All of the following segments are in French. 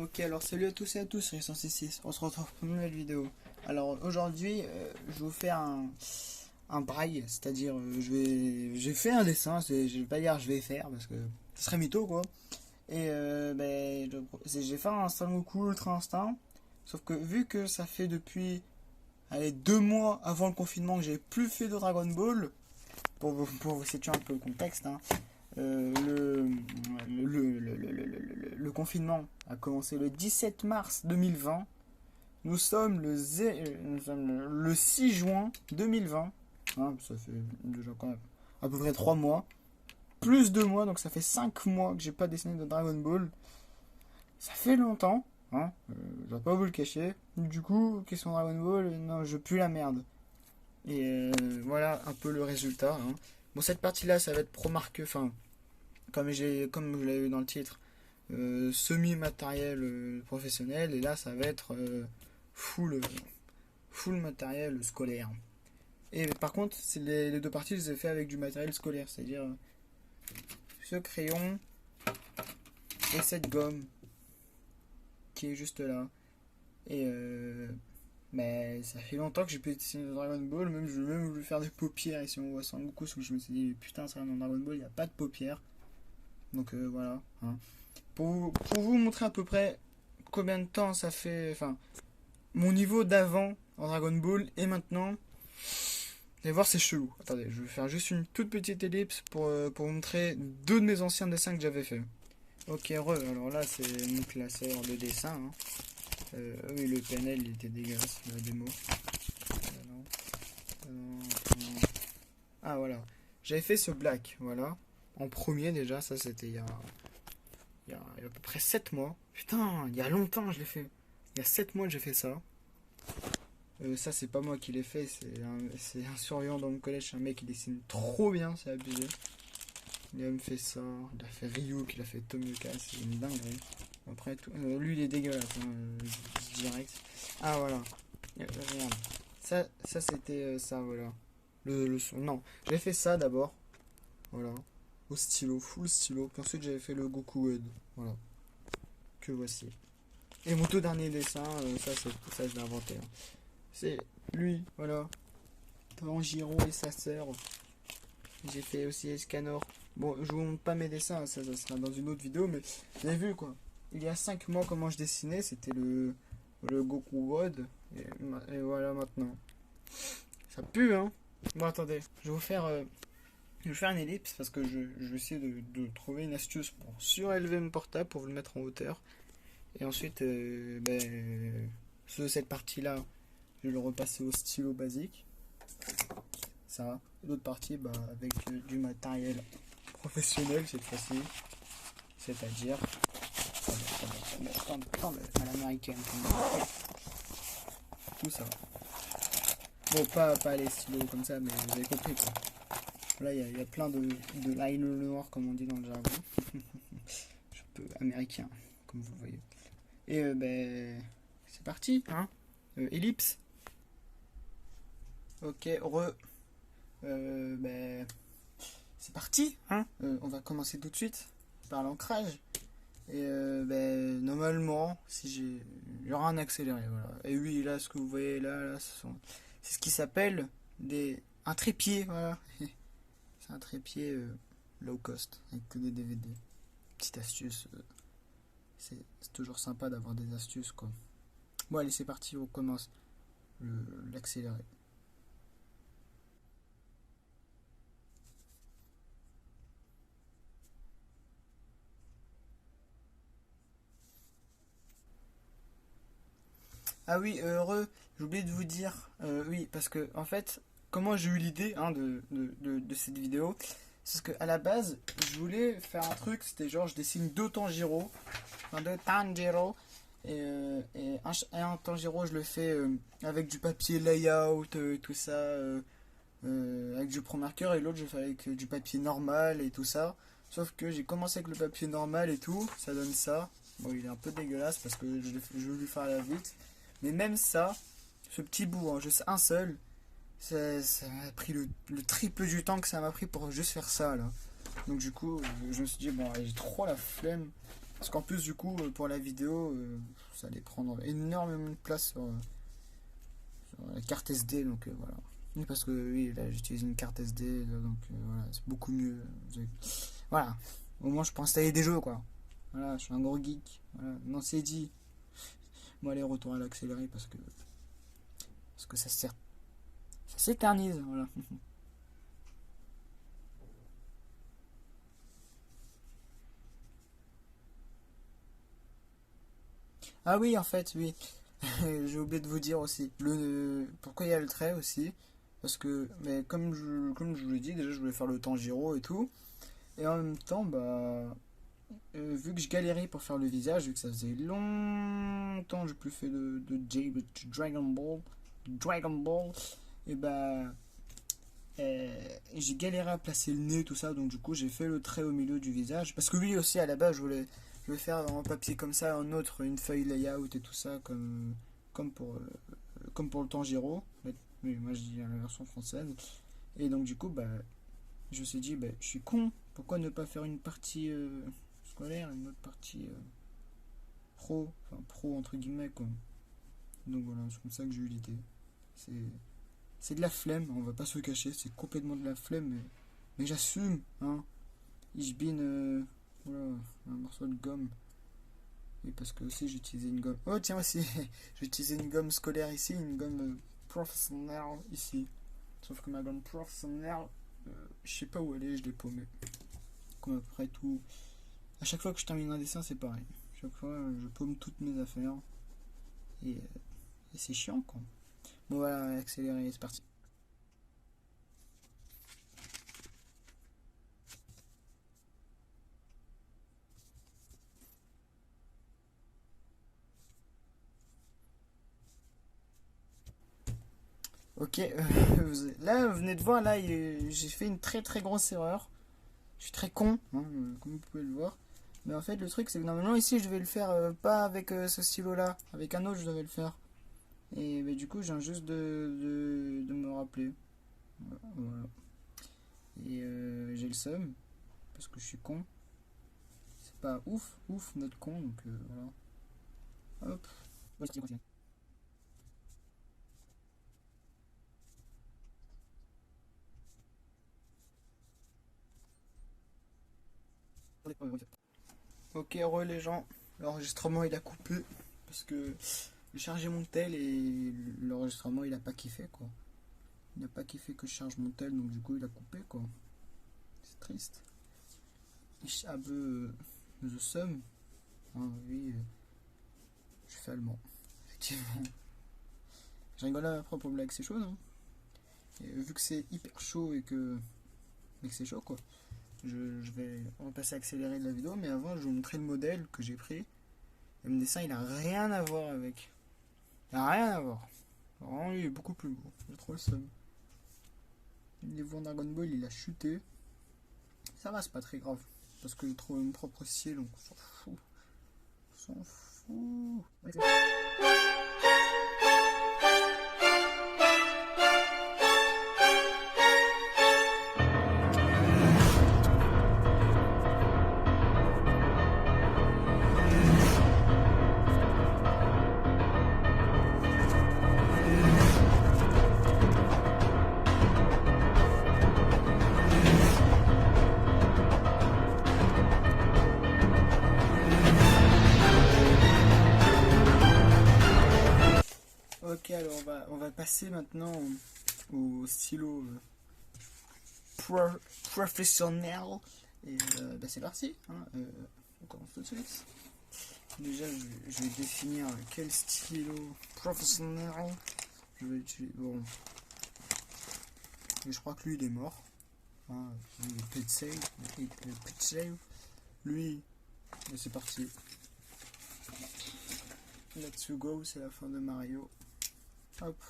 Ok, alors salut à tous et à tous, c'est 166, on se retrouve pour une nouvelle vidéo. Alors aujourd'hui, je vais vous faire un braille, c'est-à-dire j'ai fait un dessin, je vais pas dire je vais faire parce que ce serait mytho quoi. Et j'ai fait un Son Goku Ultra Instinct, sauf que vu que ça fait depuis 2 mois avant le confinement que j'ai plus fait de Dragon Ball, pour vous situer un peu le contexte, hein, le confinement a commencé le 17 mars 2020. Nous sommes le 6 juin 2020. Hein, ça fait déjà quand même à peu près 3 mois. Plus 2 mois, donc ça fait 5 mois que j'ai pas dessiné de Dragon Ball. Ça fait longtemps, hein, je vais pas vous le cacher. Du coup, question Dragon Ball, non, je pue la merde. Et voilà un peu le résultat. Hein. Bon, cette partie-là, ça va être pro marque, enfin, comme je l'avais vu dans le titre, semi-matériel professionnel, et là ça va être full, full matériel scolaire. Et par contre, les deux parties, je les ai fait avec du matériel scolaire, c'est-à-dire ce crayon et cette gomme qui est juste là. Et mais ça fait longtemps que j'ai pu dessiner Dragon Ball, je vais même voulu faire des paupières, et si on voit Son Goku, je me suis dit putain, ça dans Dragon Ball, il n'y a pas de paupières. Donc voilà. Hein. Pour vous montrer à peu près combien de temps ça fait, enfin, mon niveau d'avant en Dragon Ball et maintenant, vous allez voir, c'est chelou. Attendez, je vais faire juste une toute petite ellipse pour vous montrer deux de mes anciens dessins que j'avais fait. Ok, alors là, c'est mon classeur de dessin. Hein. Oui, le PNL, il était dégueulasse, la démo. Ah, voilà. J'avais fait ce black, voilà. En premier, déjà, ça c'était il y a à peu près 7 mois. Putain, il y a longtemps je l'ai fait. Il y a 7 mois que j'ai fait ça. Ça, c'est pas moi qui l'ai fait, c'est un surveillant dans mon collège, un mec qui dessine trop bien, c'est abusé. Il a même fait ça, il a fait Ryu, il a fait Tomioka, c'est une dinguerie. Après, lui il est dégueulasse, hein, direct. Ah voilà, regarde. Ça c'était ça, voilà. Le son. Non, j'ai fait ça d'abord, voilà. Au stylo, full stylo. Puis ensuite j'avais fait le Goku Head, voilà. Que voici. Et mon tout dernier dessin, ça je l'ai inventé. Hein. C'est lui, voilà. Tanjiro et sa sœur. J'ai fait aussi Escanor. Bon, je vous montre pas mes dessins, ça sera dans une autre vidéo, mais vous avez vu quoi. Il y a 5 mois comment je dessinais, c'était le Goku God. Et voilà maintenant. Ça pue hein. Bon attendez, je vais faire une ellipse parce que je vais essayer de trouver une astuce pour surélever mon portable pour vous le mettre en hauteur. Et ensuite, cette partie-là, je vais le repasser au stylo basique. Ça. L'autre partie, avec du matériel professionnel cette fois-ci. C'est-à-dire. À l'américaine. Tout ça. Bon, pas les stylos comme ça, mais vous avez compris quoi. Là, il y a plein de line noir, comme on dit dans le jargon. Je peux américain, comme vous le voyez. Et c'est parti, hein. Ellipse. Ok, c'est parti, hein. On va commencer tout de suite par l'ancrage. Et normalement, il y aura un accéléré, voilà. Et oui, là, ce que vous voyez là, c'est ce qui s'appelle un trépied, voilà. C'est un trépied low cost avec que des DVD. Petite astuce. C'est toujours sympa d'avoir des astuces quoi. Bon allez c'est parti, on commence l'accéléré. Ah oui, heureux, j'ai oublié de vous dire, oui, parce que en fait, comment j'ai eu l'idée hein, de cette vidéo, c'est que à la base, je voulais faire un truc, c'était genre je dessine deux Tanjiro, et un Tanjiro je le fais avec du papier layout, tout ça, avec du pro marqueur, et l'autre je le fais avec du papier normal et tout ça. Sauf que j'ai commencé avec le papier normal et tout, ça donne ça. Bon, il est un peu dégueulasse parce que je veux lui faire à la vite. Mais même ça, ce petit bout, hein, juste un seul, ça m'a pris le triple du temps que ça m'a pris pour juste faire ça là. Donc du coup, je me suis dit, bon, j'ai trop la flemme Parce qu'en plus, du coup, pour la vidéo, ça allait prendre énormément de place sur la carte SD, donc voilà. Oui, parce que oui, là j'utilise une carte SD, là, donc voilà, c'est beaucoup mieux. Voilà, au moins je peux installer des jeux, quoi. Voilà, je suis un gros geek. Voilà, non, c'est dit. Moi, allez, retour à l'accéléré parce que ça sert, ça s'éternise, voilà. Ah oui, en fait, oui. J'ai oublié de vous dire aussi. Pourquoi il y a le trait aussi? Parce que, mais comme je vous l'ai dit, déjà je voulais faire le Tanjiro et tout. Et en même temps, bah, vu que je galérais pour faire le visage, vu que ça faisait longtemps que j'ai plus fait de Dragon Ball, et bah, j'ai galéré à placer le nez, tout ça, donc du coup j'ai fait le trait au milieu du visage. Parce que lui aussi, à la base, je voulais faire en papier comme ça, en autre, une feuille layout et tout ça, comme pour, comme pour le Tanjiro. Mais moi je dis la version française. Et donc du coup, bah, je me suis dit, bah, je suis con, pourquoi ne pas faire une partie scolaire, une autre partie pro, enfin pro entre guillemets quoi. Donc voilà, c'est comme ça que j'ai eu l'idée. C'est, c'est de la flemme, on va pas se cacher, c'est complètement de la flemme, mais j'assume, hein. Ich bin, voilà, un morceau de gomme. Et parce que aussi j'ai utilisé une gomme. Oh tiens aussi, j'ai utilisé une gomme scolaire ici, une gomme professionnelle ici. Sauf que ma gomme professionnelle, je sais pas où elle est, je l'ai paumée. Comme après tout. À chaque fois que je termine un dessin, c'est pareil. Chaque fois, je paume toutes mes affaires. Et c'est chiant, quoi. Bon, voilà, accélérer, c'est parti. Ok, là, vous venez de voir, là, j'ai fait une très très grosse erreur. Je suis très con, hein, comme vous pouvez le voir. Mais en fait, le truc, c'est que normalement, ici, je devais le faire pas avec ce stylo-là. Avec un autre, je devais le faire. Et bah, du coup, je viens juste de me rappeler. Voilà. Et j'ai le seum, parce que je suis con. C'est pas ouf, ouf, notre con, donc voilà. Hop. Ouais, continue. Ok, re les gens, l'enregistrement il a coupé parce que j'ai chargé mon tel et l'enregistrement il a pas kiffé quoi. Il n'a pas kiffé que je charge mon tel donc du coup il a coupé quoi. C'est triste. Ich habe the sum. Ah oui, je fais allemand. Effectivement. Je rigole à ma propre blague, c'est chaud non? Et vu que c'est hyper chaud et que c'est chaud quoi. On va passer à accélérer de la vidéo, mais avant je vais vous montrer le modèle que j'ai pris. Et mon dessin il a rien à voir avec. Il a rien à voir. Vraiment, il est beaucoup plus beau. J'ai trop le seum. Le niveau Dragon Ball, il a chuté. Ça va, c'est pas très grave. Parce que j'ai trouvé mon propre style, donc on s'en fout. On s'en fout. Ouais. Ok, alors on va passer maintenant au stylo professionnel. Et bah c'est parti. Hein, on commence tout de suite. Déjà, je vais définir quel stylo professionnel je vais utiliser. Bon, je crois que lui il est mort. Hein, le pet save. Lui, c'est parti. Let's go, c'est la fin de Mario. Hop.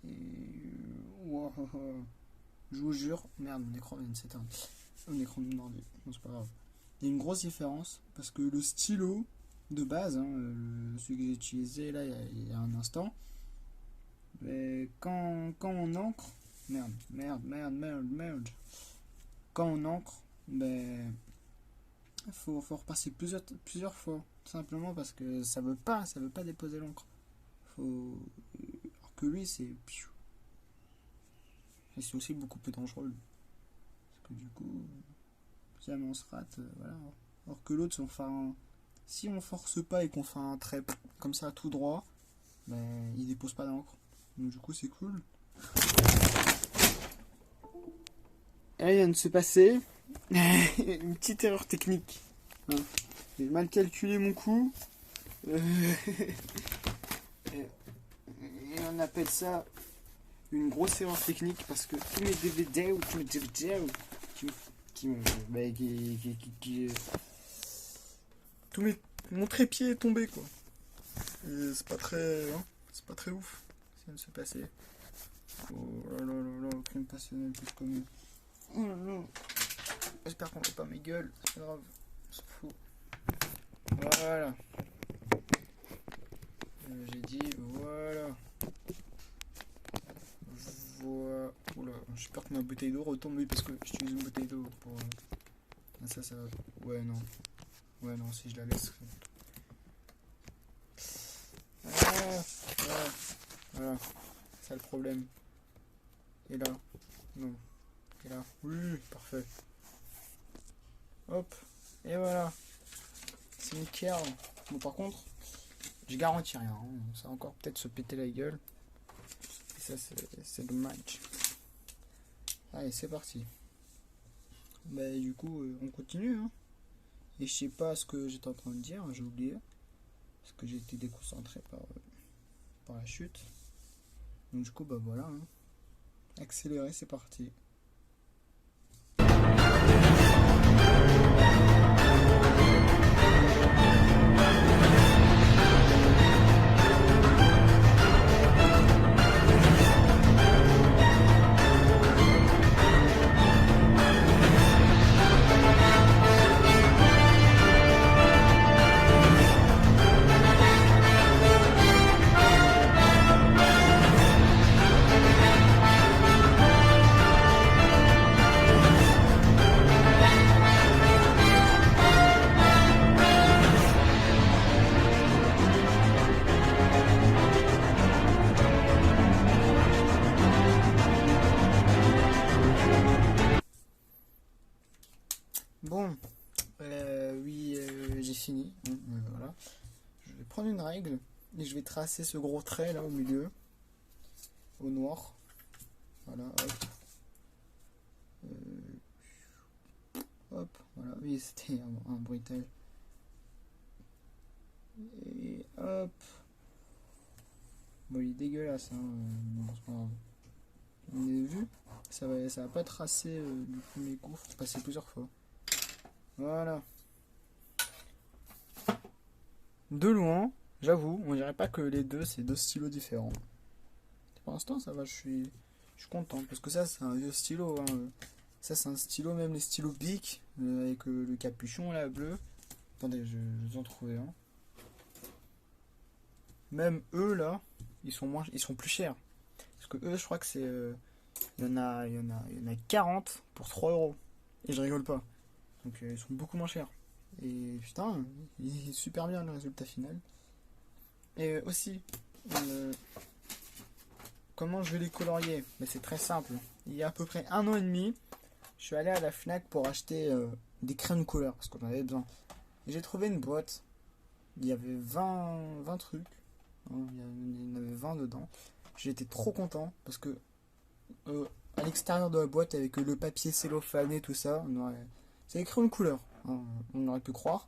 Et... Wow. Je vous jure, merde, mon écran vient de s'éteindre. Mon écran de mordu. Non, c'est pas grave. Il y a une grosse différence parce que le stylo de base, hein, celui que j'ai utilisé là il y a un instant, mais quand on encre, merde. Quand on encre, ben, faut repasser plusieurs fois. Tout simplement parce que ça veut pas déposer l'encre. Faut... Alors que lui, c'est... Et c'est aussi beaucoup plus dangereux. Parce que du coup, si jamais on se rate, voilà. Alors que l'autre, si on force pas et qu'on fait un trait comme ça tout droit, ben, il dépose pas d'encre. Donc du coup, c'est cool. Et là, il vient de se passer une petite erreur technique. Hein. J'ai mal calculé mon coup. Et on appelle ça une grosse erreur technique parce que tous mes DVD ou tous mes DVD mon trépied est tombé quoi. Et c'est pas très ouf. Ça vient de se passer. Oh là là là là, crime passionnel plus comme. Oh là là. J'espère qu'on voit pas mes gueules, c'est grave. C'est fou. Voilà. J'ai dit voilà. Voilà. Oula, j'ai peur que ma bouteille d'eau retombe, oui, parce que j'utilise une bouteille d'eau pour. Ah, ça. Ouais, non. Ouais, non, si je la laisse. Voilà. C'est ça le problème. Et là. Non. Et là. Oui, parfait. Hop. Et voilà. C'est nickel. Bon, par contre, je garantis rien. Hein. Ça va encore peut-être se péter la gueule. Et ça, c'est dommage. Allez, c'est parti. Bah, du coup, on continue. Hein. Et je sais pas ce que j'étais en train de dire. J'ai oublié. Parce que j'ai été déconcentré par la chute. Donc, du coup, bah voilà. Hein. Accélérer, c'est parti. Bon, oui, j'ai fini. Voilà. Je vais prendre une règle et je vais tracer ce gros trait là au milieu, au noir. Voilà, hop. Hop, voilà. Oui, c'était un bruitage. Et hop. Bon, il est dégueulasse, hein. Bon, c'est pas grave. Vous avez vu? Ça va pas tracer du premier coup, faut passer plusieurs fois. Voilà. De loin, j'avoue, on dirait pas que les deux, c'est deux stylos différents. Pour l'instant, ça va, je suis content. Parce que ça, c'est un vieux stylo. Hein. Ça, c'est un stylo, même les stylos Bic, avec le capuchon là, bleu. Attendez, je vais en trouver un. Même eux, là, ils sont plus chers. Parce que eux, je crois que c'est... il y en a 40 pour 3 euros. Et je rigole pas. Donc ils sont beaucoup moins chers. Et putain, il est super bien le résultat final. Et aussi, comment je vais les colorier? Mais c'est très simple. Il y a à peu près 1 an et demi, je suis allé à la Fnac pour acheter des crayons couleur parce que j'en avais besoin. Et j'ai trouvé une boîte. Il y avait 20 trucs. Hein, il y en avait 20 dedans. J'étais trop content parce que à l'extérieur de la boîte avec le papier cellophane et tout ça, c'est écrit une couleur. Hein, on aurait pu croire.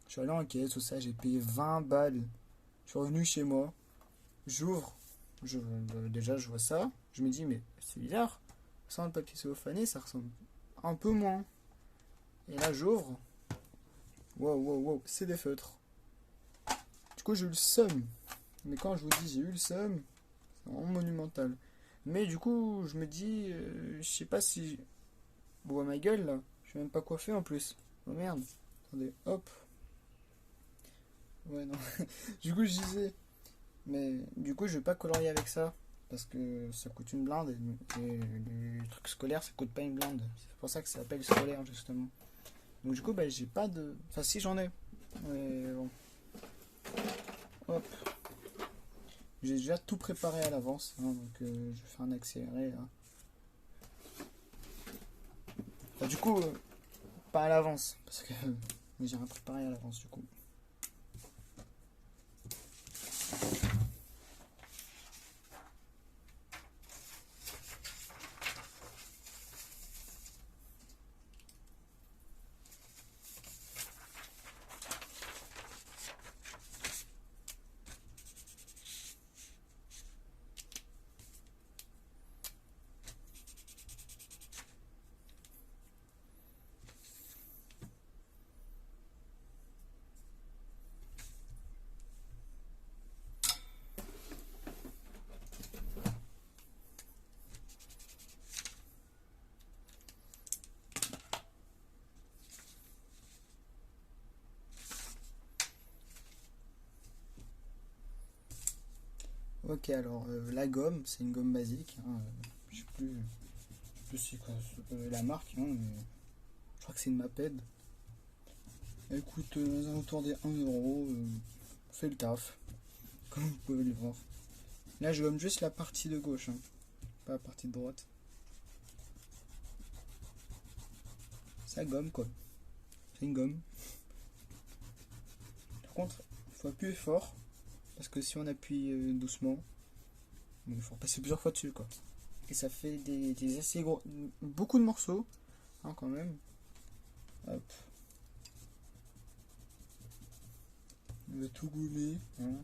Je suis allé en caisse, tout ça, j'ai payé 20 balles. Je suis revenu chez moi. J'ouvre. Déjà, je vois ça. Je me dis, mais c'est bizarre. Sans le papier cellophané, ça ressemble un peu moins. Et là, j'ouvre. Wow, c'est des feutres. Du coup, j'ai eu le seum. Mais quand je vous dis j'ai eu le seum, c'est vraiment monumental. Mais du coup, je me dis, je sais pas si... Bon, ma gueule, là. Je sais même pas coiffé en plus. Oh merde. Attendez, hop. Ouais, non. Du coup, je disais... Mais du coup, je vais pas colorier avec ça. Parce que ça coûte une blinde. Et les trucs scolaires, ça coûte pas une blinde. C'est pour ça que ça s'appelle scolaire, justement. Donc du coup, bah, j'ai pas de... Enfin, si, j'en ai. Mais bon. Hop. J'ai déjà tout préparé à l'avance. Hein, donc je vais faire un accéléré là. Enfin, du coup, pas à l'avance. Parce que j'ai rien préparé à l'avance du coup. Ok, alors la gomme, c'est une gomme basique. Hein, je sais plus c'est quoi la marque, hein, mais je crois que c'est une Maped. Elle coûte aux alentours des 1€. Fait le taf, comme vous pouvez le voir. Là, je gomme juste la partie de gauche, hein, pas la partie de droite. Ça gomme quoi. C'est une gomme. Par contre, il faut appuyer fort. Parce que si on appuie doucement, il faut passer plusieurs fois dessus quoi. Et ça fait des assez gros. Beaucoup de morceaux. Hein, quand même. Hop. On va tout gommer. Hein.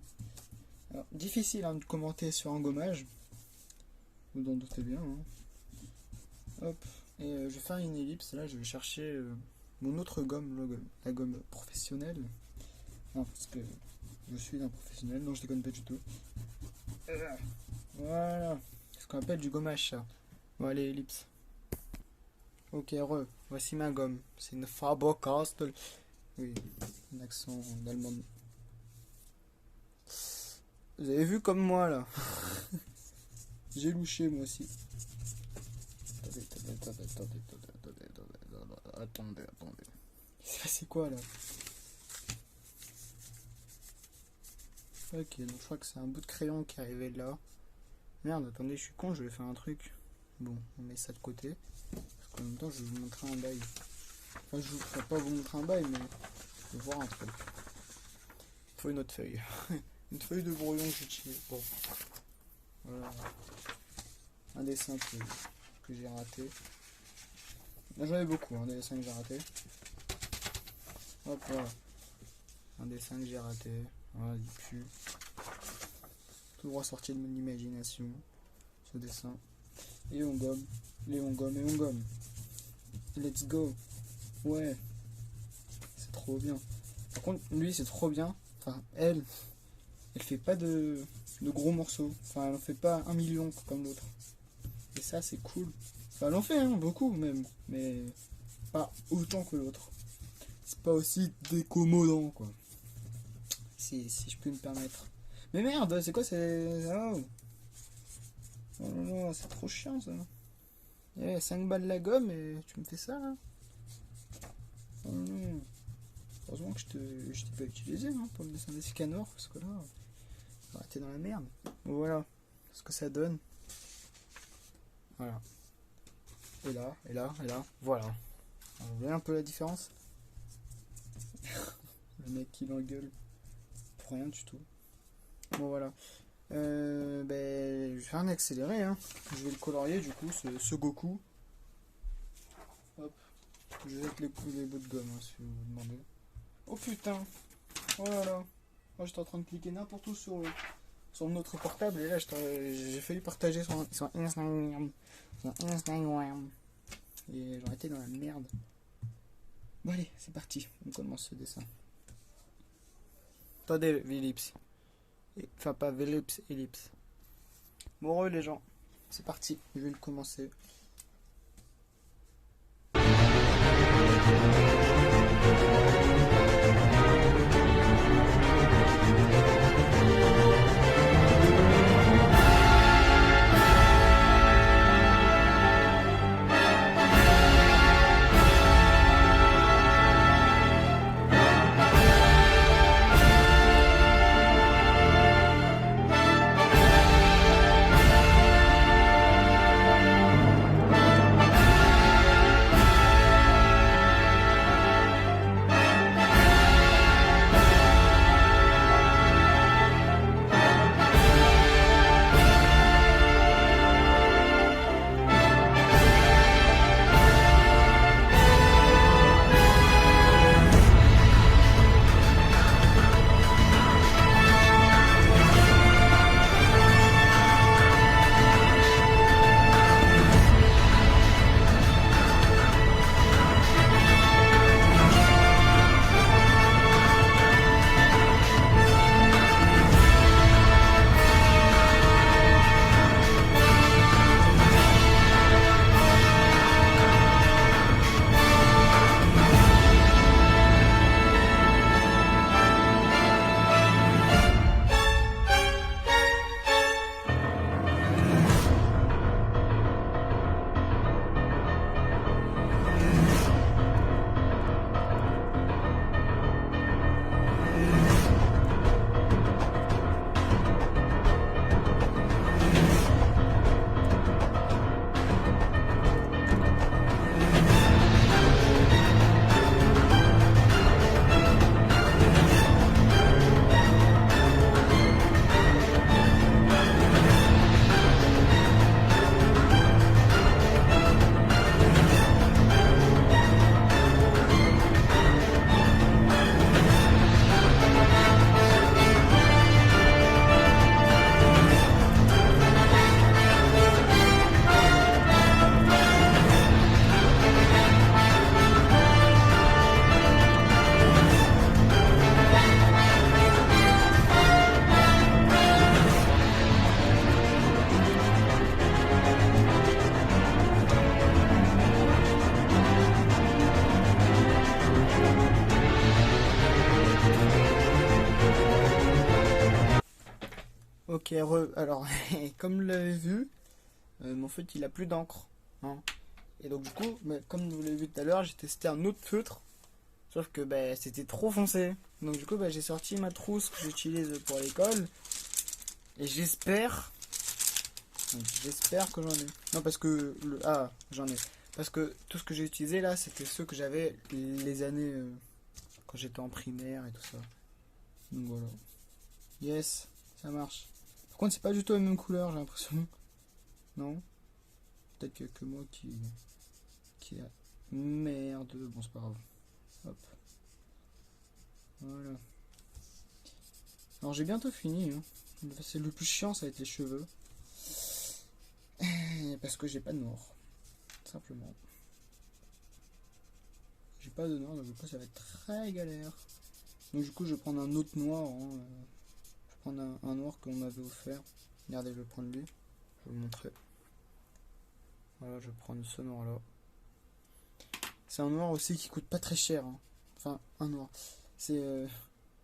Alors, difficile hein, de commenter sur un gommage. Vous en doutez bien. Hein. Hop. Et je vais faire une ellipse. Là, je vais chercher mon autre gomme, la gomme professionnelle. Non, parce que je suis un professionnel. Non, je déconne pas du tout. Voilà. C'est ce qu'on appelle du gommage, ça. Bon, allez, ellipse. Ok, voici ma gomme. C'est une Faber-Castell. Oui, un accent d'allemand. Vous avez vu comme moi, là. J'ai louché, moi aussi. Attendez. Il s'est passé quoi, là? Ok, donc je crois que c'est un bout de crayon qui est arrivé là. Merde, attendez, je suis con, je vais faire un truc. Bon, on met ça de côté. Parce qu'en même temps, je vais vous montrer un bail. Enfin, je ne vais pas vous montrer un bail, mais je vais voir un truc. Il faut une autre feuille. Une feuille de brouillon que j'utilise. Bon. Voilà. Un dessin que j'ai raté. Là, j'en ai beaucoup, des dessins que j'ai ratés. Hop, voilà. Un dessin que j'ai raté. Voilà, il pue. Tout droit sorti de mon imagination. Ce dessin. Et on gomme. Et on gomme. Let's go. Ouais. C'est trop bien. Par contre, lui, c'est trop bien. Enfin, elle fait pas de gros morceaux. Enfin, elle en fait pas 1 million comme l'autre. Et ça, c'est cool. Enfin, elle en fait, hein, beaucoup même. Mais pas autant que l'autre. C'est pas aussi décommodant, quoi. Si je peux me permettre. Mais merde, c'est quoi, c'est... Oh non, c'est trop chiant, ça. Il y a 5 balles la gomme et tu me fais ça, là. Oh non. Heureusement que je t'ai pas utilisé hein, pour me descendre des scanors, parce que là, t'es dans la merde. Bon, voilà ce que ça donne. Voilà. Et là, voilà. Alors, vous voyez un peu la différence? Le mec qui l'engueule pour rien du tout. Bon, voilà. Je vais faire un accéléré. Hein. Je vais le colorier du coup, ce Goku. Hop. Je vais mettre les bouts de gomme hein, si vous vous demandez. Oh putain. Oh là là. Moi j'étais en train de cliquer n'importe où sur notre portable et là j'ai failli partager sur Instagram. Et j'aurais été dans la merde. Bon allez, c'est parti. On commence ce dessin. Attendez, ellipse. Enfin pas ellipse, ellipse. Bon les gens. C'est parti. Je vais le commencer. Ok, alors, comme vous l'avez vu, mon feutre il a plus d'encre. Hein. Et donc, du coup, comme vous l'avez vu tout à l'heure, j'ai testé un autre feutre. Sauf que c'était trop foncé. Donc, du coup, j'ai sorti ma trousse que j'utilise pour l'école. Et j'espère. J'espère que j'en ai. Non, parce que. Ah, j'en ai. Parce que tout ce que j'ai utilisé là, c'était ceux que j'avais les années. Quand j'étais en primaire et tout ça. Donc voilà. Yes, ça marche. Par contre, c'est pas du tout la même couleur, j'ai l'impression. Non? Peut-être que moi qui a. Merde, bon, c'est pas grave. Hop. Voilà. Alors, j'ai bientôt fini. Hein. C'est le plus chiant, ça va être les cheveux. Parce que j'ai pas de noir. Simplement. J'ai pas de noir, donc du coup, ça va être très galère. Donc, du coup, je vais prendre un autre noir. Hein. Je vais prendre un noir qu'on m'avait offert. Regardez, je vais prendre lui. Je vais vous montrer. Voilà, je vais prendre ce noir là. C'est un noir aussi qui coûte pas très cher. Hein. Enfin, un noir. C'est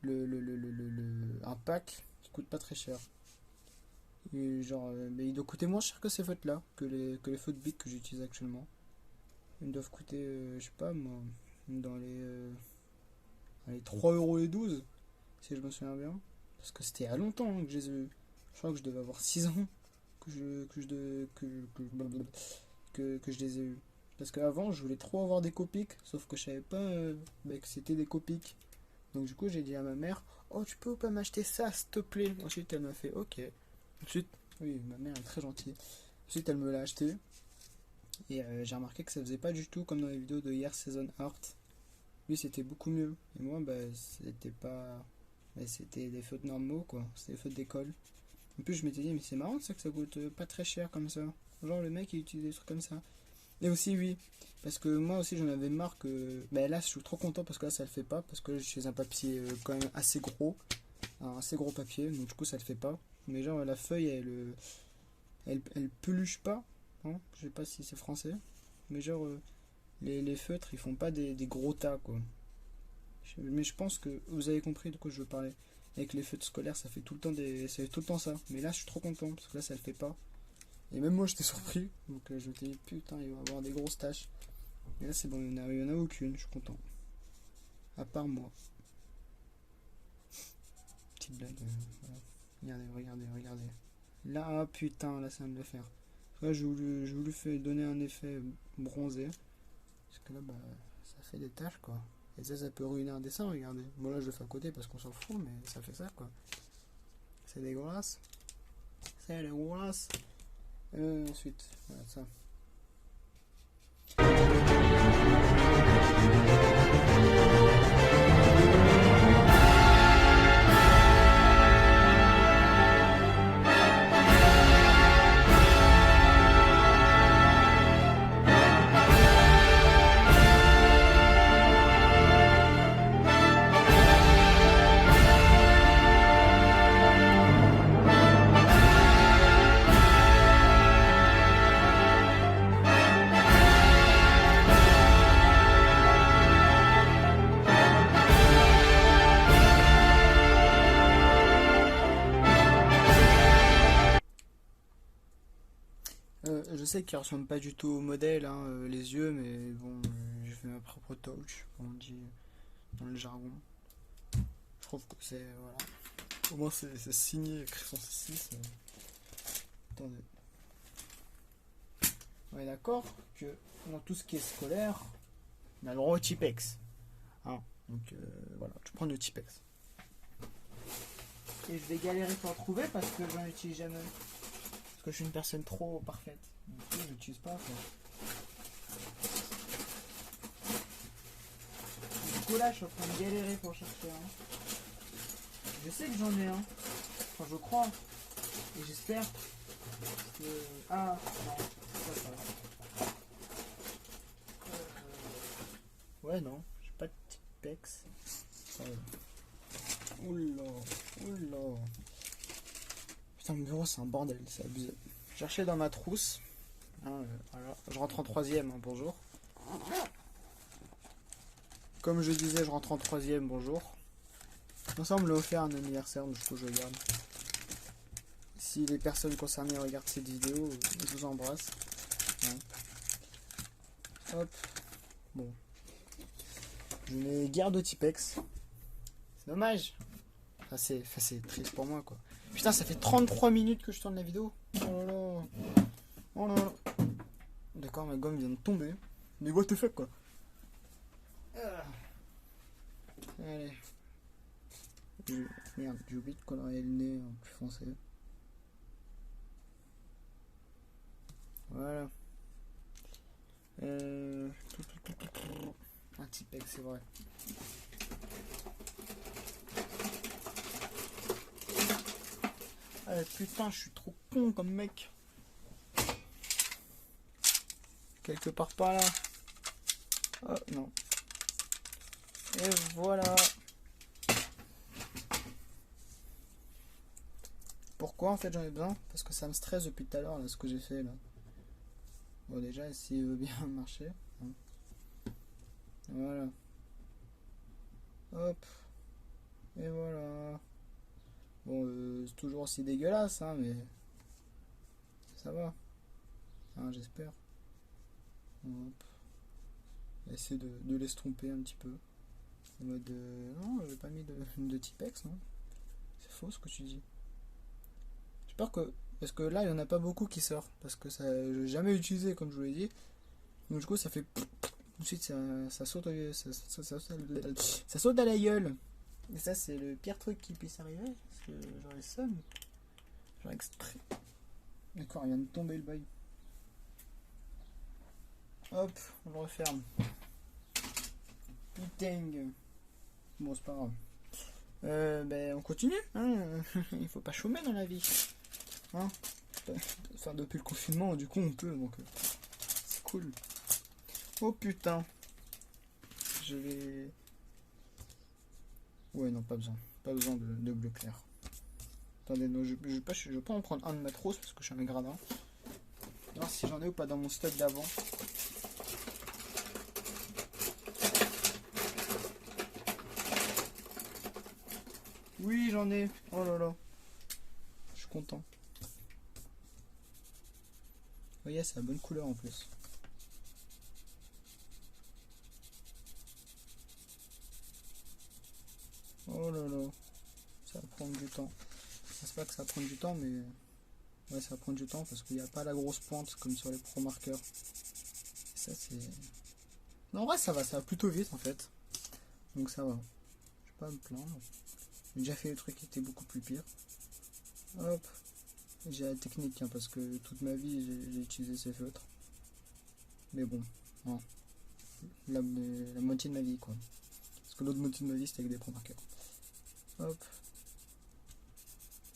un pack qui coûte pas très cher. Et genre, mais il doit coûter moins cher que ces feutres là, que les feutres Bic que j'utilise actuellement. Ils doivent coûter, je sais pas moi, dans les 3 € les 12, si je me souviens bien. Parce que c'était il y a longtemps hein, que je les ai vus. Je crois que je devais avoir 6 ans que je les ai eus. Parce qu'avant, je voulais trop avoir des copiques, sauf que je savais pas que c'était des copiques. Donc du coup, j'ai dit à ma mère, oh, tu peux pas m'acheter ça, s'il te plaît. Ensuite, elle m'a fait, ok. Ensuite, oui, ma mère est très gentille. Ensuite, elle me l'a acheté. Et j'ai remarqué que ça faisait pas du tout comme dans les vidéos de Year Season Art. Lui, c'était beaucoup mieux. Et moi, c'était pas... c'était des feutres normaux, quoi. C'était des feutres d'école. En plus, je m'étais dit, mais c'est marrant, ça, que ça coûte pas très cher comme ça. Genre, le mec, il utilise des trucs comme ça. Et aussi, oui, parce que moi aussi, j'en avais marre que... là, je suis trop content parce que là, ça le fait pas. Parce que je suis un papier quand même assez gros. Un assez gros papier, donc du coup, ça le fait pas. Mais genre, la feuille, elle peluche pas. Hein, je sais pas si c'est français. Mais genre, les feutres, ils font pas des gros tas, quoi. Mais je pense que vous avez compris de quoi je veux parler. Avec les feutres scolaires, ça fait tout le temps ça fait tout le temps ça. Mais là, je suis trop content parce que là, ça le fait pas. Et même moi, j'étais surpris. Donc, je me suis dit, putain, il va y avoir des grosses tâches. Et là, c'est bon, il y en a aucune. Je suis content. À part moi. Petite blague. Voilà. Regardez. Là, ah, putain, là, ça va me le faire. Là, je voulu donner un effet bronzé. Parce que là, ça fait des taches, quoi. Et ça peut ruiner un dessin, regardez. Bon, là, je le fais à côté parce qu'on s'en fout, mais ça fait ça, quoi. C'est dégueulasse. C'est dégueulasse. Ensuite, voilà, ça. Je sais qu'il ressemble pas du tout au modèle, hein, les yeux, mais bon, j'ai fait ma propre touch, comme on dit dans le jargon. Je trouve que c'est, voilà. Au moins c'est signé Cresson C6. Attendez. On est d'accord que dans tout ce qui est scolaire, on a le droit au Tipex. Hein, donc voilà, je prends le Tipex. Et je vais galérer pour en trouver parce que j'en utilise jamais. Parce que je suis une personne trop parfaite. Du coup, je l'utilise pas. Quoi. Du coup, là, je suis en train de galérer pour chercher un. Je sais que j'en ai un. Enfin, je crois. Et j'espère que... Ah, non. C'est pas ça. Ouais, non. J'ai pas de Tipex. Oula. Putain, le bureau, c'est un bordel. C'est abusé. J'ai cherché dans ma trousse. Hein, voilà. Je rentre en 3ème, hein, bonjour. Comme je disais, je rentre en 3ème, bonjour. Ça me l'a offert un anniversaire, donc je le garde. Si les personnes concernées regardent cette vidéo, je vous embrasse. Ouais. Hop. Bon. Je n'ai guère de Tipex. C'est dommage. Enfin, c'est triste pour moi, quoi. Putain, ça fait 33 minutes que je tourne la vidéo. Oh là là. Oh là là. D'accord, ma gomme vient de tomber. Mais what the fuck, quoi. Allez. Merde, j'ai oublié de colorer le nez en plus foncé. Voilà. Un Tipex, c'est vrai. Ah, putain, je suis trop con comme mec. Quelque part par là. Oh non. Et voilà. Pourquoi en fait j'en ai besoin? Parce que ça me stresse depuis tout à l'heure là, ce que j'ai fait là. Bon déjà s'il veut bien marcher. Hein. Voilà. Hop. Et voilà. Bon c'est toujours aussi dégueulasse hein mais ça va. Hein, j'espère. Hop. Essayer de l'estomper un petit peu. En mode non j'ai pas mis de Tipex non. C'est faux ce que tu dis. J'espère que. Parce que là il y en a pas beaucoup qui sortent. Parce que ça j'ai jamais utilisé comme je vous l'ai dit. Donc du coup ça fait. Ensuite ça saute ça saute à la gueule. Et ça c'est le pire truc qui puisse arriver. Parce que j'aurais le seum. J'aurais extrait. D'accord, il vient de tomber le bail. Hop, on le referme. Putain. Bon c'est pas grave. Ben on continue. Hein. Il faut pas chômer dans la vie. Hein. Enfin depuis le confinement du coup on peut donc c'est cool. Oh putain. Je vais. Ouais, non, pas besoin. Pas besoin de bleu clair. Attendez, non, je vais pas en prendre un de ma trousse parce que je suis un gradin. voir si j'en ai ou pas dans mon stock d'avant. Oui, j'en ai. Oh là là. Je suis content. Vous voyez, c'est la bonne couleur en plus. Oh là là. Ça va prendre du temps. Je pense pas que ça va prendre du temps, mais... Ouais, ça va prendre du temps parce qu'il n'y a pas la grosse pointe comme sur les pro marqueurs. Et ça, c'est... Non, en vrai, ça va plutôt vite en fait. Donc ça va. Je vais pas me plaindre. J'ai déjà fait des trucs qui étaient beaucoup plus pires. Hop. J'ai la technique hein, parce que toute ma vie j'ai utilisé ces feutres. Mais bon, hein. La moitié de ma vie quoi. Parce que l'autre moitié de ma vie c'était avec des pro marqueurs. Hop.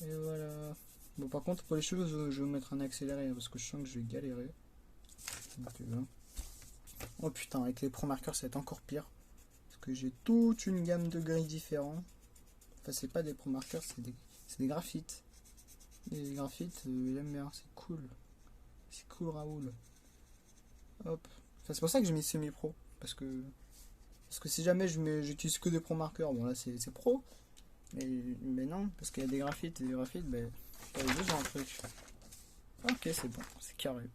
Et voilà. Bon par contre pour les cheveux je vais mettre un accéléré hein, parce que je sens que je vais galérer. Donc, oh putain avec les pro marqueurs ça va être encore pire. Parce que j'ai toute une gamme de gris différents. Enfin c'est pas des pro marqueurs, c'est des graphites. Les graphites, j'aime bien, c'est cool. C'est cool Raoul. Hop. Enfin, c'est pour ça que j'ai mis semi-pro. Parce que si jamais j'utilise que des pro marqueurs, bon là c'est pro. Mais non, parce qu'il y a des graphites et des graphites, ben t'avais besoin d'un truc. Ok, c'est bon, c'est carré.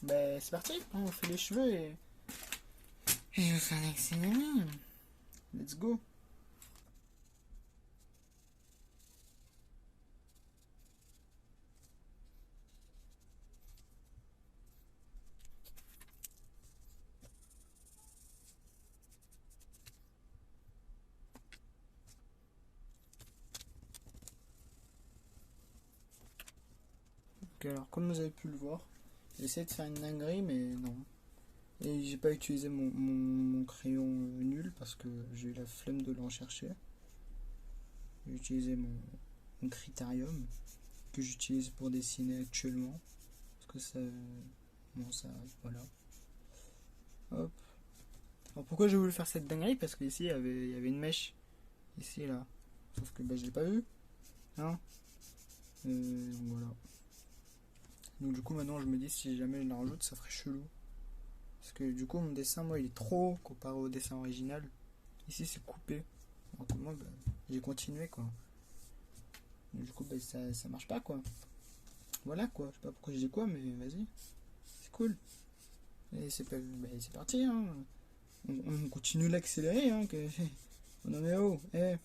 Ben c'est parti, on fait les cheveux et je vous fais un accéléré. Let's go. Ok, alors comme vous avez pu le voir, j'ai essayé de faire une dinguerie, mais non. Et j'ai pas utilisé mon crayon nul parce que j'ai eu la flemme de l'en chercher. J'ai utilisé mon critérium que j'utilise pour dessiner actuellement. Parce que ça. Bon, ça. Voilà. Hop. Alors pourquoi j'ai voulu faire cette dinguerie? Parce qu'ici il y avait une mèche. Ici là. Sauf que bah, je l'ai pas vu. Hein. Voilà. Donc du coup maintenant je me dis si jamais je la rajoute ça ferait chelou. Parce que du coup mon dessin moi il est trop haut comparé au dessin original. Ici c'est coupé. Donc moi bah, j'ai continué quoi. Et du coup, bah, ça marche pas, quoi. Voilà, quoi. Je sais pas pourquoi je dis quoi, mais vas-y. C'est cool. Et c'est parti, hein. On continue l'accélérer, hein. On en est haut. Eh.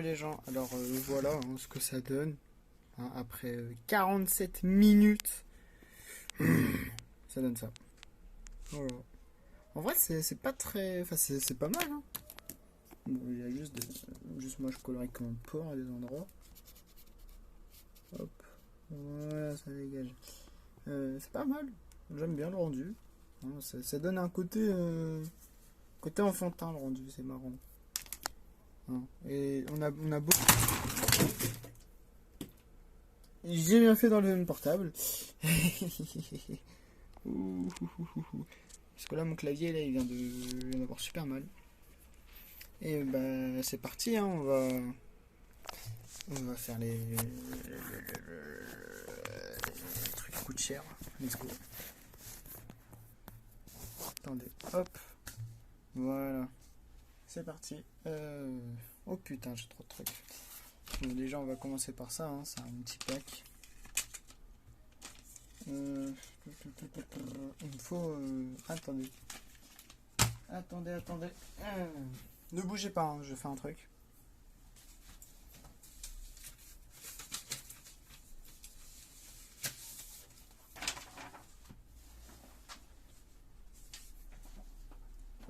Les gens, alors voilà hein, ce que ça donne hein, après 47 minutes. Ça donne ça. Voilà. En vrai, c'est pas très. Enfin, c'est pas mal. Hein. Bon, il y a juste moi, je collerai comme un porc à des endroits. Hop. Voilà, ça dégage. C'est pas mal. J'aime bien le rendu. Hein, ça donne un côté enfantin, le rendu. C'est marrant. Hein. Et on a beaucoup. J'ai bien fait dans le même portable. Parce que là, mon clavier, là, il vient d'avoir super mal. Et bah, c'est parti, hein, on va faire les trucs qui coûtent cher. Let's go. Attendez, hop. Voilà. C'est parti. Oh putain, j'ai trop de trucs. Bon, déjà, on va commencer par ça, hein, c'est un petit pack. Il me faut... Attendez. Attendez. Ne bougez pas, hein, je fais un truc.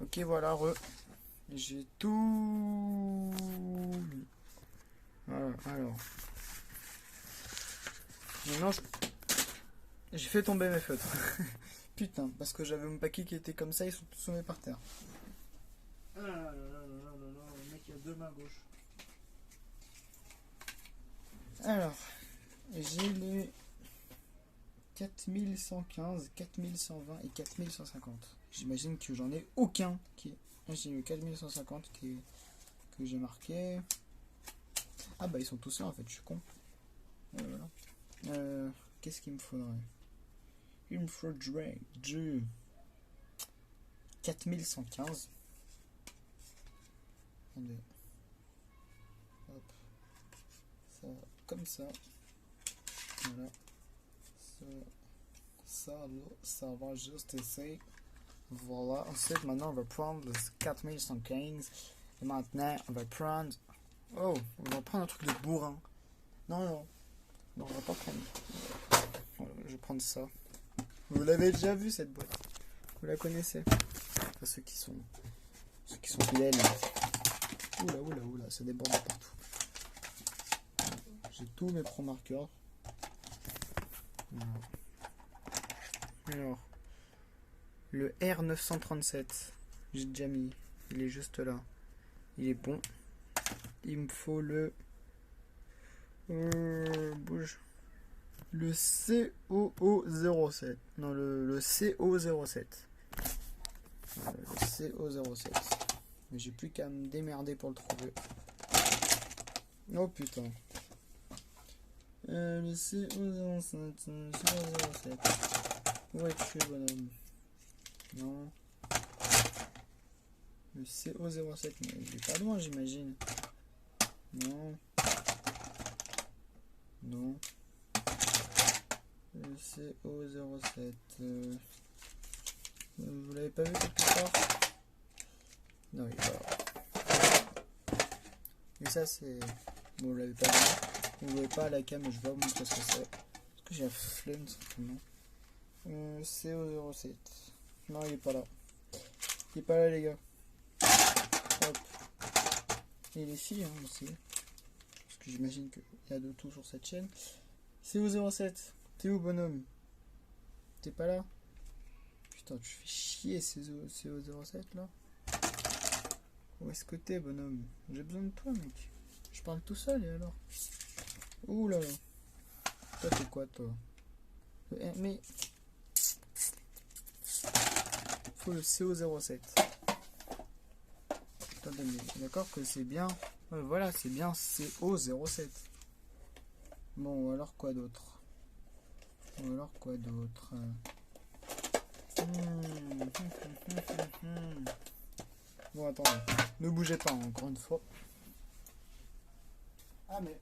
Ok, voilà, j'ai tout mis. Voilà, alors. Maintenant, j'ai fait tomber mes feutres. Putain, parce que j'avais mon paquet qui était comme ça, ils sont tous tombés par terre. Ah là là là là là là, le mec il a deux mains gauche. Alors, j'ai les 4115, 4120 et 4150. J'imagine que j'en ai aucun qui. J'ai eu 4150 que j'ai marqué. Ah bah ils sont tous là en fait, je suis con. Voilà. Qu'est-ce qu'il me faudrait? Il me faudrait du 4115. Attendez. Hop. Ça, comme ça. Voilà. Ça va juste essayer. Voilà. Ensuite, maintenant, on va prendre le 4115. Et maintenant, on va prendre... Oh, on va prendre un truc de bourrin. Non, on va pas prendre. Voilà, je vais prendre ça. Vous l'avez déjà vu, cette boîte. Vous la connaissez. Enfin, ceux qui sont fidèles. Oula, ça déborde partout. J'ai tous mes pro marqueurs. Voilà. Alors, le R937, j'ai déjà mis. Il est juste là. Il est bon. Il me faut le... bouge. Le COO07. Non, le CO07. Le CO07. Mais j'ai plus qu'à me démerder pour le trouver. Oh putain. Le CO07. Où es-tu, bonhomme? Non. Le CO07, mais il est pas loin, j'imagine. Non. Non. Le CO07. Vous l'avez pas vu quelque part? Non, il est pas là. Et ça, c'est... Bon, vous l'avez pas vu. Vous voyez pas à la cam, je vais vous montrer ce que c'est. Parce que j'ai la flemme, simplement. CO07. Non, il est pas là. Il est pas là, les gars. Hop. Et les filles, hein, aussi. Parce que j'imagine qu'il y a de tout sur cette chaîne. CO07. T'es où, bonhomme? T'es pas là? Putain, tu fais chier, CO07, là. Où est-ce que t'es, bonhomme? J'ai besoin de toi, mec. Je parle tout seul, et alors? Ouh là là. Toi, t'es quoi, toi? Mais... faut le CO07. Attendez, mais d'accord que c'est bien. Ouais, voilà, c'est bien CO07. Bon, alors quoi d'autre? Alors quoi d'autre? Bon, attendez. Ne bougez pas, encore une fois. Ah, mais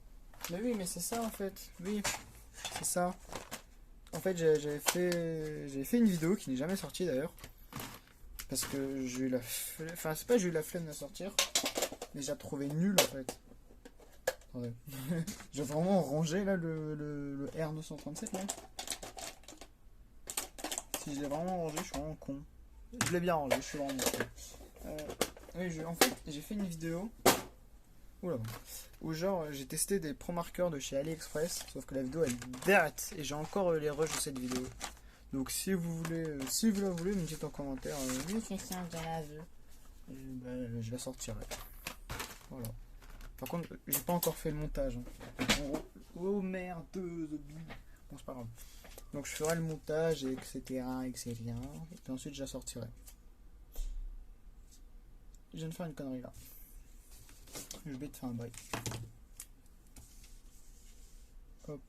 oui, mais c'est ça, en fait. Oui, c'est ça. En fait, j'avais fait une vidéo qui n'est jamais sortie, d'ailleurs. Parce que j'ai eu la flemme... Enfin, c'est pas j'ai eu la flemme de la sortir. Mais j'ai trouvé nul, en fait. Attendez. J'ai vraiment rangé, là, le R937, là. Si je l'ai vraiment rangé, je suis vraiment con. Je l'ai bien rangé, je suis vraiment con. Oui, en fait, j'ai fait une vidéo. Oula. Où genre, j'ai testé des pro marqueurs de chez AliExpress. Sauf que la vidéo, elle date. Et j'ai encore les rushs de cette vidéo. Donc si vous voulez, si vous la voulez, me dites en commentaire. Oui, Christian, je la veux. Je la sortirai. Voilà. Par contre, j'ai pas encore fait le montage. Hein. Oh merde. Bon, c'est pas grave. Donc je ferai le montage, etc. etc. Et puis ensuite, je la sortirai. Je viens de faire une connerie là. Je vais te faire un bail. Hop.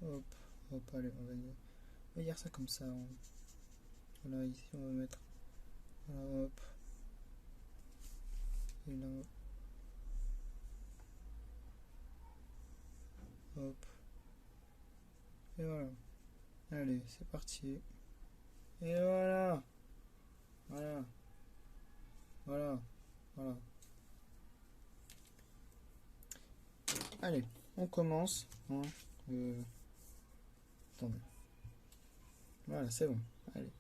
Hop. Hop, allez, on va dire ça comme ça. Voilà, ici on va mettre. Voilà, hop. Et là. Hop. Et voilà. Allez, c'est parti. Et voilà. Voilà. Voilà. Voilà. Allez, on commence. Hein, attendez. Voilà, c'est bon. Allez.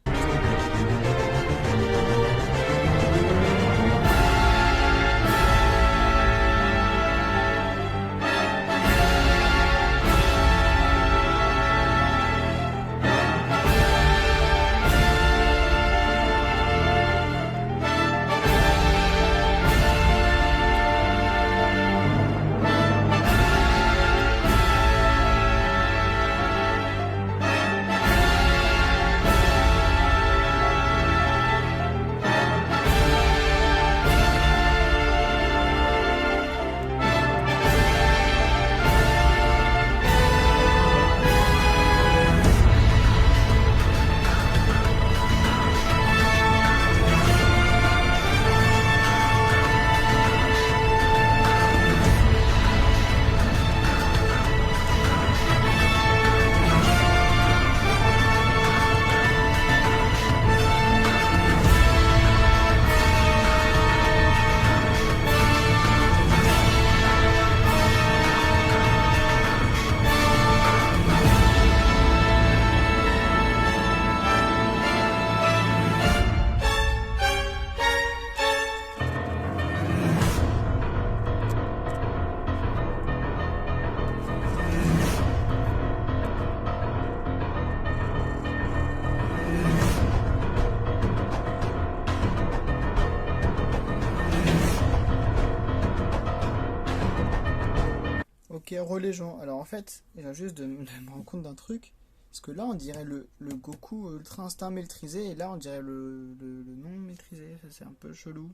re les gens. Alors en fait, il a juste de me rendre compte d'un truc. Parce que là, on dirait le Goku Ultra Instinct maîtrisé, et là, on dirait le non maîtrisé. Ça, c'est un peu chelou.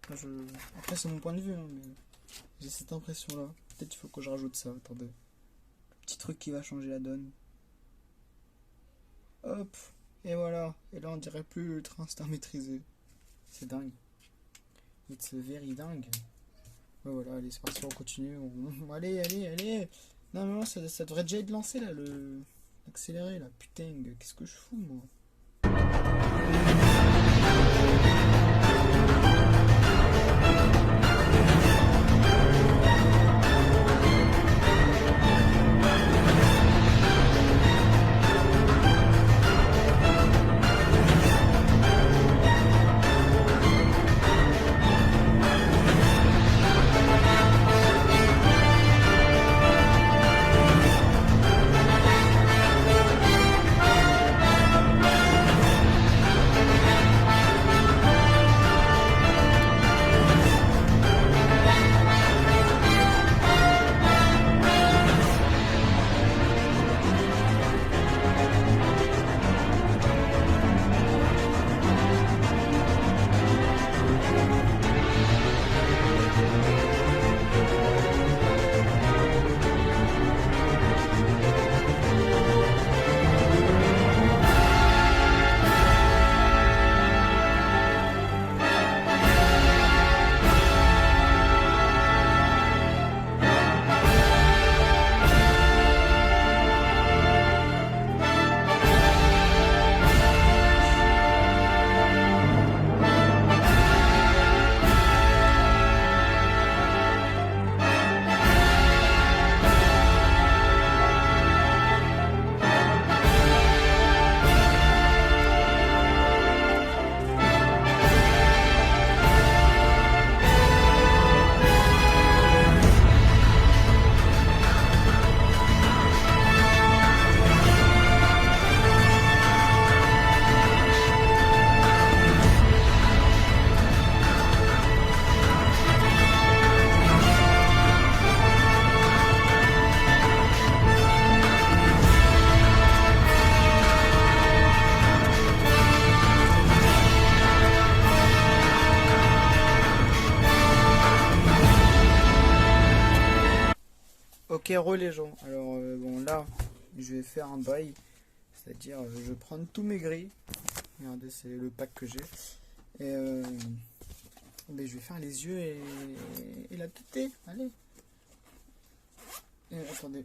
Enfin, après, c'est mon point de vue, hein, mais j'ai cette impression-là. Peut-être qu'il faut que je rajoute ça. Attendez. Petit truc qui va changer la donne. Hop. Et voilà. Et là, on dirait plus l'Ultra Instinct maîtrisé. C'est dingue. It's very dingue. Ouais, voilà, allez, c'est parti, on continue. Allez, allez, allez. Non, mais moi, ça devrait déjà être lancé, là, l'accéléré, là. Putain, qu'est-ce que je fous, moi? Ok, les gens. Alors, bon, là, je vais faire un bail. C'est-à-dire, je vais prendre tous mes gris. Regardez, c'est le pack que j'ai. Et ben, je vais faire les yeux et la tête. Allez. Et, attendez.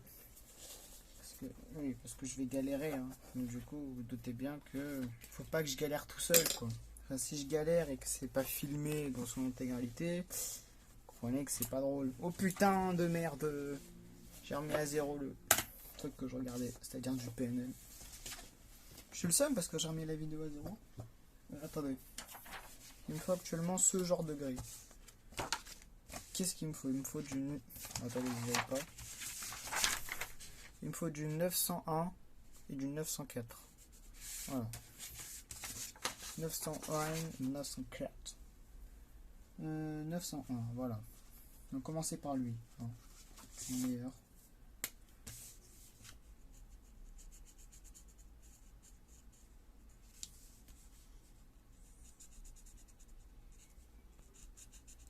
Parce que je vais galérer. Hein. Donc, du coup, vous doutez bien que faut pas que je galère tout seul, quoi. Enfin, si je galère et que c'est pas filmé dans son intégralité, comprenez que c'est pas drôle. Oh putain de merde! J'ai remis à zéro le truc que je regardais, c'est-à-dire du PNL. Je suis le seul parce que j'ai remis la vidéo à zéro. Attendez. Il me faut actuellement ce genre de grille. Qu'est-ce qu'il me faut? Il me faut du... Attendez, vous n'avez pas. Il me faut du 901 et du 904. Voilà. 901, 904. 901, voilà. Donc commencez par lui. Hein. C'est le meilleur.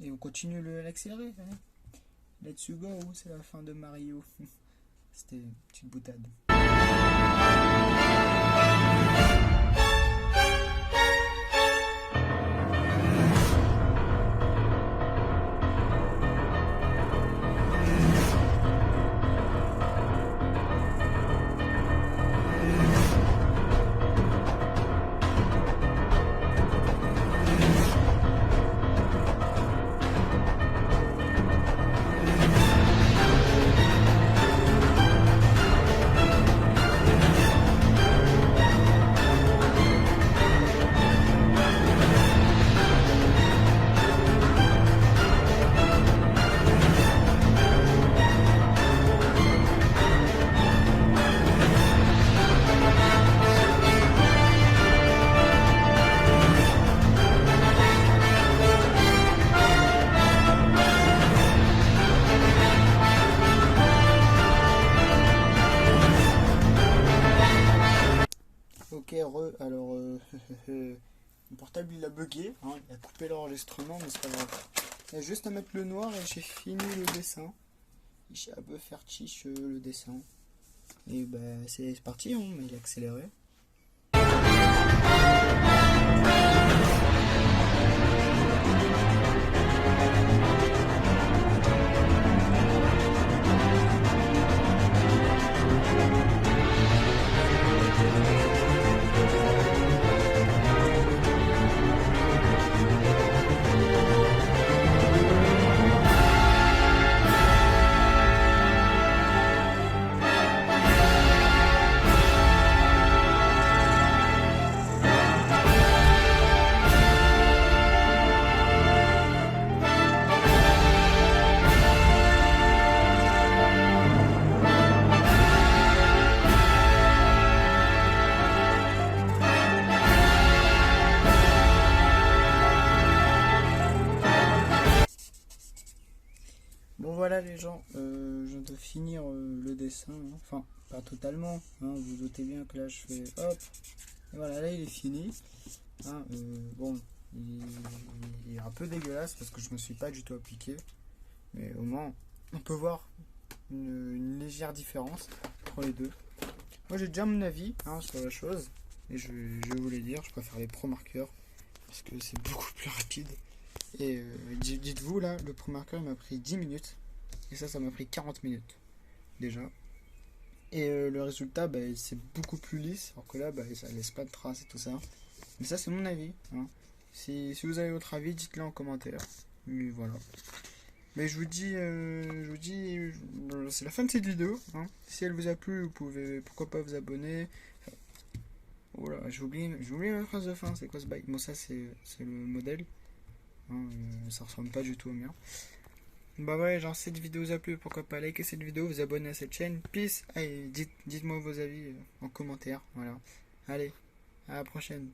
Et on continue l'accélérer. Hein. Let's go, c'est la fin de Mario. C'était une petite boutade. Ok, alors mon portable il a bugué, hein, il a coupé l'enregistrement, mais c'est pas grave. Il y a juste à mettre le noir et j'ai fini le dessin. J'ai un peu faire chiche le dessin. Et bah c'est parti, hein, il a accéléré. Bon voilà les gens, je viens de finir le dessin, hein. Enfin pas totalement, hein, vous doutez bien que là je fais hop, et voilà là il est fini, hein, bon il est un peu dégueulasse parce que je me suis pas du tout appliqué, mais au moins on peut voir une légère différence entre les deux. Moi j'ai déjà mon avis, hein, sur la chose, et je vais vous les dire, je préfère les pro marqueurs parce que c'est beaucoup plus rapide. Et dites-vous là, le pro marqueur m'a pris 10 minutes. Et ça m'a pris 40 minutes déjà. Et le résultat, bah, c'est beaucoup plus lisse. Alors que là, bah, ça laisse pas de traces et tout ça. Mais ça, c'est mon avis, hein. Si vous avez votre avis, dites-le en commentaire. Mais voilà. Mais je vous dis, c'est la fin de cette vidéo, hein. Si elle vous a plu, vous pouvez, pourquoi pas vous abonner. Voilà, j'ai oublié ma phrase de fin. C'est quoi ce bail? Bon, ça, c'est le modèle. Hein, ça ressemble pas du tout au mien. Bah ouais, genre cette vidéo vous a plu, pourquoi pas liker cette vidéo, vous abonner à cette chaîne. Peace, allez, dites-moi vos avis en commentaire, voilà. Allez, à la prochaine.